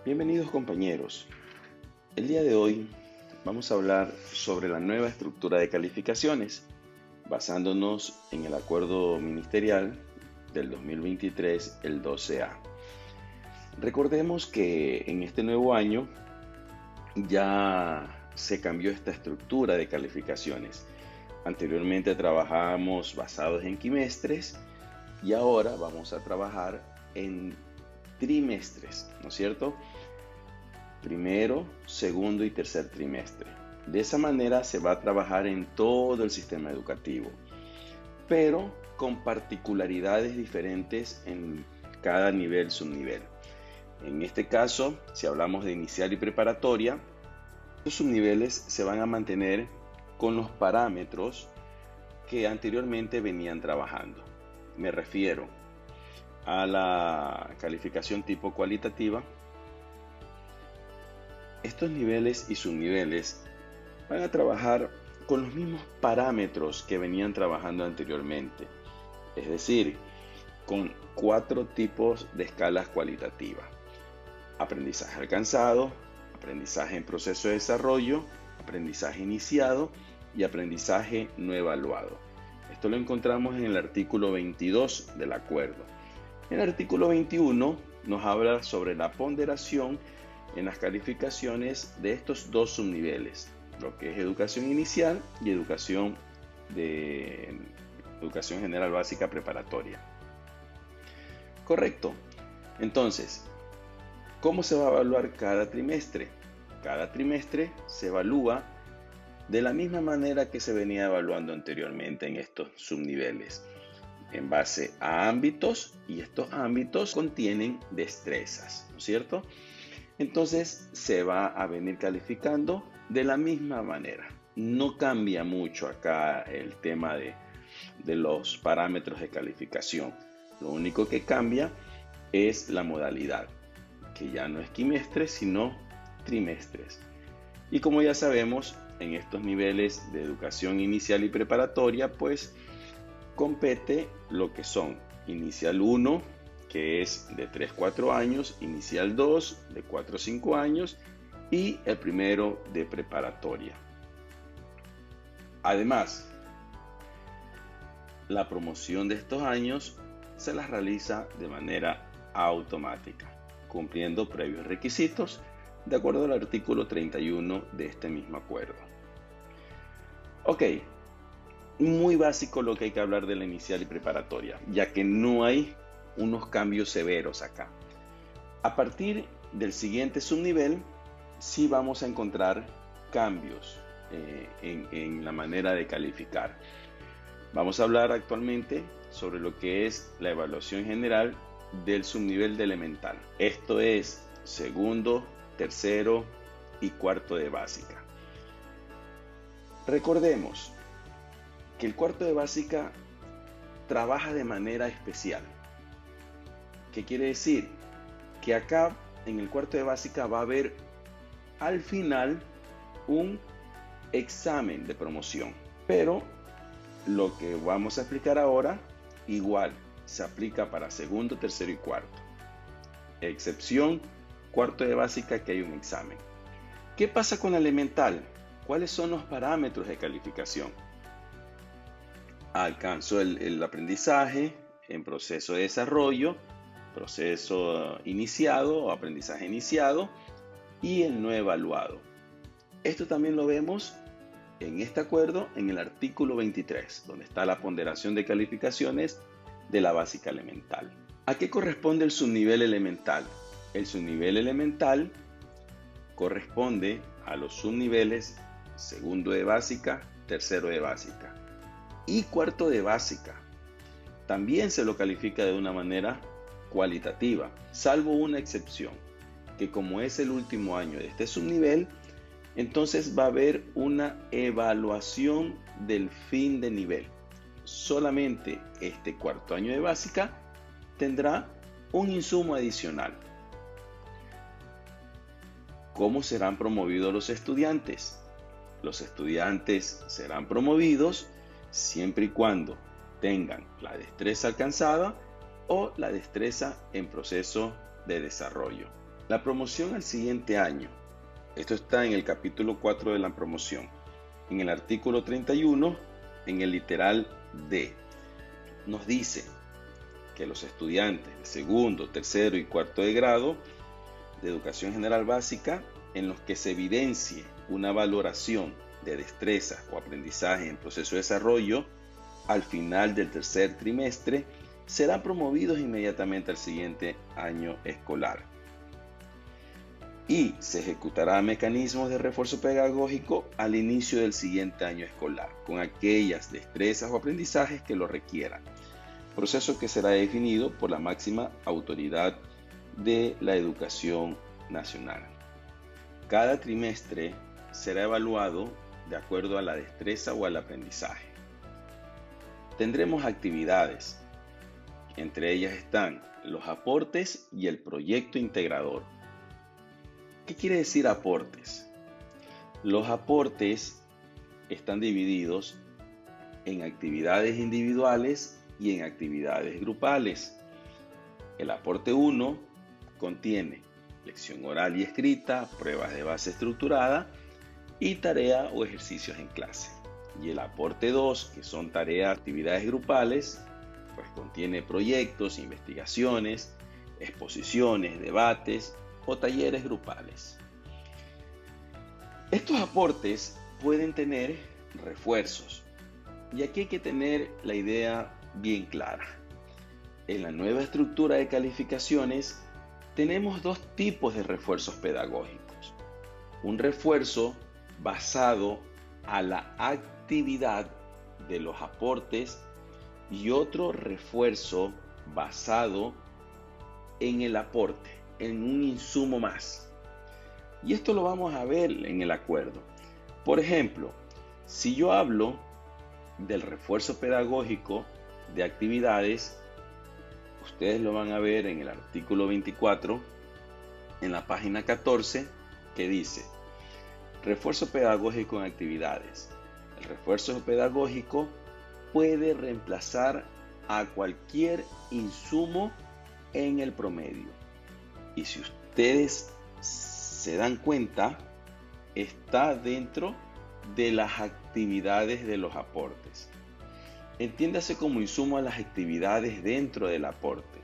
Bienvenidos compañeros. El día de hoy vamos a hablar sobre la nueva estructura de calificaciones, basándonos en el acuerdo ministerial del 2023, el 12A. Recordemos que en este nuevo año ya se cambió esta estructura de calificaciones. Anteriormente trabajábamos basados en quimestres y ahora vamos a trabajar en trimestres, ¿no es cierto? Primero, segundo y tercer trimestre. De esa manera se va a trabajar en todo el sistema educativo, pero con particularidades diferentes en cada nivel, subnivel. En este caso, si hablamos de inicial y preparatoria, los subniveles se van a mantener con los parámetros que anteriormente venían trabajando. Me refiero a la calificación tipo cualitativa. Estos niveles y subniveles van a trabajar con los mismos parámetros que venían trabajando anteriormente, es decir, con 4 tipos de escalas cualitativas: aprendizaje alcanzado, aprendizaje en proceso de desarrollo, aprendizaje iniciado y aprendizaje no evaluado. Esto lo encontramos en el artículo 22 del acuerdo. El artículo 21 nos habla sobre la ponderación en las calificaciones de estos dos subniveles, lo que es educación inicial y educación general básica preparatoria. Correcto. Entonces, ¿cómo se va a evaluar cada trimestre? Cada trimestre se evalúa de la misma manera que se venía evaluando anteriormente en estos subniveles, en base a ámbitos, y estos ámbitos contienen destrezas, ¿no es cierto? Entonces se va a venir calificando de la misma manera. No cambia mucho acá el tema de los parámetros de calificación. Lo único que cambia es la modalidad, que ya no es quimestres, sino trimestres. Y como ya sabemos, en estos niveles de educación inicial y preparatoria, pues compete lo que son inicial 1, que es de 3-4 años, inicial 2, de 4-5 años, y el primero de preparatoria. Además, la promoción de estos años se las realiza de manera automática, cumpliendo previos requisitos, de acuerdo al artículo 31 de este mismo acuerdo. Ok, muy básico lo que hay que hablar de la inicial y preparatoria, ya que no hay unos cambios severos acá. A partir del siguiente subnivel, sí vamos a encontrar cambios en la manera de calificar. Vamos a hablar actualmente sobre lo que es la evaluación general del subnivel de elemental. Esto es segundo, tercero y cuarto de básica. Recordemos que el cuarto de básica trabaja de manera especial. ¿Qué quiere decir? Que acá en el cuarto de básica va a haber al final un examen de promoción, pero lo que vamos a explicar ahora igual se aplica para segundo, tercero y cuarto, excepción cuarto de básica, que hay un examen. ¿Qué pasa con elemental? ¿Cuáles son los parámetros de calificación? Alcanzó el aprendizaje en proceso de desarrollo, proceso iniciado o aprendizaje iniciado, y el no evaluado. Esto también lo vemos en este acuerdo en el artículo 23, donde está la ponderación de calificaciones de la básica elemental. ¿A qué corresponde el subnivel elemental? El subnivel elemental corresponde a los subniveles segundo de básica, tercero de básica y cuarto de básica. También se lo califica de una manera cualitativa, salvo una excepción, que como es el último año de este subnivel, entonces va a haber una evaluación del fin de nivel. Solamente este cuarto año de básica tendrá un insumo adicional. ¿Cómo serán promovidos los estudiantes? Los estudiantes serán promovidos siempre y cuando tengan la destreza alcanzada o la destreza en proceso de desarrollo. La promoción al siguiente año. Esto está en el capítulo 4 de la promoción. En el artículo 31, en el literal D, nos dice que los estudiantes de segundo, tercero y cuarto de grado de educación general básica, en los que se evidencie una valoración de destrezas o aprendizaje en proceso de desarrollo, al final del tercer trimestre, serán promovidos inmediatamente al siguiente año escolar. Y se ejecutará mecanismos de refuerzo pedagógico al inicio del siguiente año escolar, con aquellas destrezas o aprendizajes que lo requieran. Proceso que será definido por la máxima autoridad de la educación nacional. Cada trimestre será evaluado de acuerdo a la destreza o al aprendizaje. Tendremos actividades. Entre ellas están los aportes y el proyecto integrador. ¿Qué quiere decir aportes? Los aportes están divididos en actividades individuales y en actividades grupales. El aporte 1 contiene lección oral y escrita, pruebas de base estructurada y tarea o ejercicios en clase. Y el aporte 2, que son tareas, actividades grupales, pues contiene proyectos, investigaciones, exposiciones, debates o talleres grupales. Estos aportes pueden tener refuerzos. Y aquí hay que tener la idea bien clara. En la nueva estructura de calificaciones tenemos dos tipos de refuerzos pedagógicos. Un refuerzo basado a la actividad de los aportes y otro refuerzo basado en el aporte, en un insumo más. Y esto lo vamos a ver en el acuerdo. Por ejemplo, si yo hablo del refuerzo pedagógico de actividades, ustedes lo van a ver en el artículo 24, en la página 14, que dice: refuerzo pedagógico en actividades. El refuerzo pedagógico puede reemplazar a cualquier insumo en el promedio. Y si ustedes se dan cuenta, está dentro de las actividades de los aportes. Entiéndase como insumo a las actividades dentro del aporte.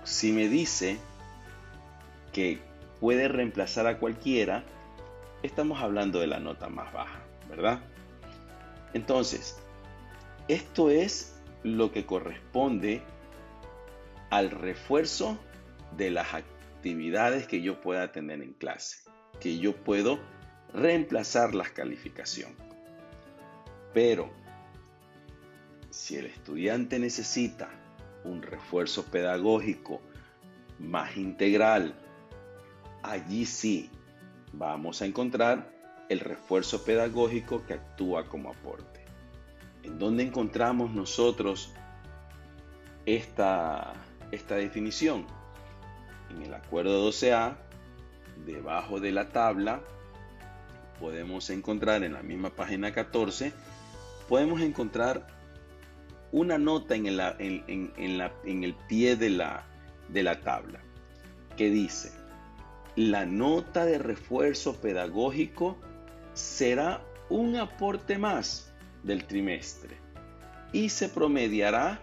Si me dice que puede reemplazar a cualquiera, estamos hablando de la nota más baja, ¿verdad? Entonces, esto es lo que corresponde al refuerzo de las actividades que yo pueda tener en clase, que yo puedo reemplazar las calificaciones. Pero si el estudiante necesita un refuerzo pedagógico más integral, allí sí vamos a encontrar el refuerzo pedagógico que actúa como aporte. ¿En dónde encontramos nosotros esta definición? En el acuerdo 12A, debajo de la tabla, podemos encontrar en la misma página 14, podemos encontrar una nota en el pie de la tabla que dice: la nota de refuerzo pedagógico será un aporte más del trimestre y se promediará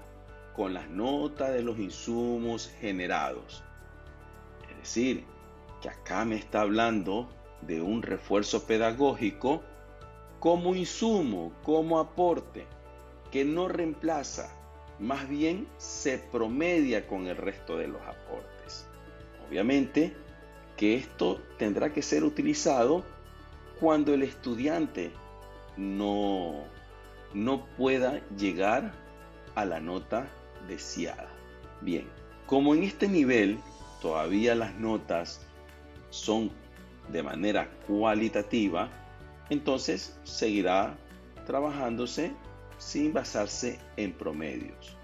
con las notas de los insumos generados. Es decir, que acá me está hablando de un refuerzo pedagógico como insumo, como aporte, que no reemplaza, más bien se promedia con el resto de los aportes. Obviamente que esto tendrá que ser utilizado cuando el estudiante no pueda llegar a la nota deseada. Bien, como en este nivel todavía las notas son de manera cualitativa, entonces seguirá trabajándose sin basarse en promedios.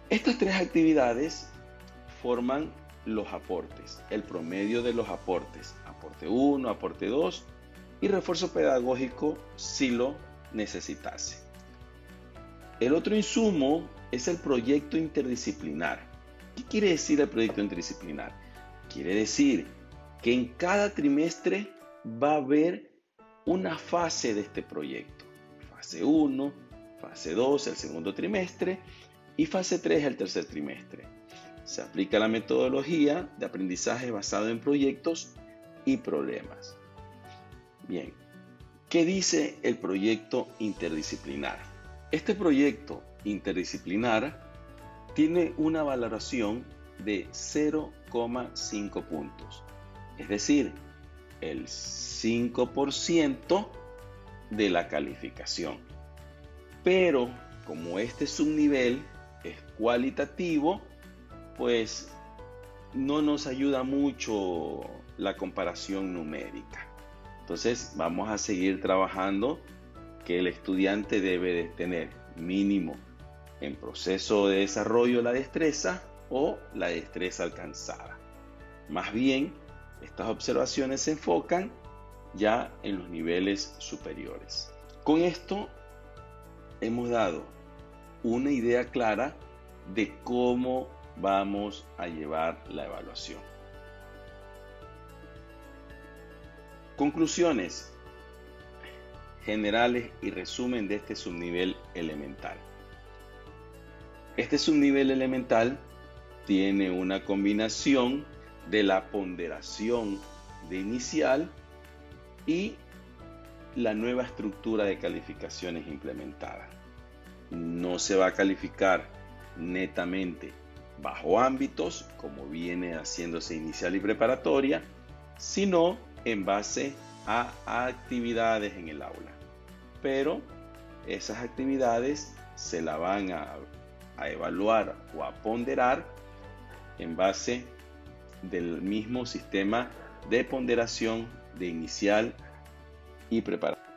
Estas tres actividades forman los aportes, el promedio de los aportes, aporte 1, aporte 2 y refuerzo pedagógico si lo necesitase. El otro insumo es el proyecto interdisciplinar. ¿Qué quiere decir el proyecto interdisciplinar? Quiere decir que en cada trimestre va a haber una fase de este proyecto. Fase 1, fase 2, el segundo trimestre, y fase 3, el tercer trimestre. Se aplica la metodología de aprendizaje basado en proyectos y problemas. Bien, ¿qué dice el proyecto interdisciplinar? Este proyecto interdisciplinar tiene una valoración de 0,5 puntos, es decir, el 5% de la calificación. Pero como este subnivel es cualitativo, pues no nos ayuda mucho la comparación numérica. Entonces vamos a seguir trabajando que el estudiante debe de tener mínimo en proceso de desarrollo la destreza o la destreza alcanzada. Más bien, estas observaciones se enfocan ya en los niveles superiores. Con esto hemos dado una idea clara de cómo vamos a llevar la evaluación. Conclusiones generales y resumen de este subnivel elemental. Este subnivel elemental tiene una combinación de la ponderación de inicial y la nueva estructura de calificaciones implementada. No se va a calificar netamente bajo ámbitos, como viene haciéndose inicial y preparatoria, sino en base a actividades en el aula. Pero esas actividades se la van a evaluar o a ponderar en base del mismo sistema de ponderación de inicial y preparación.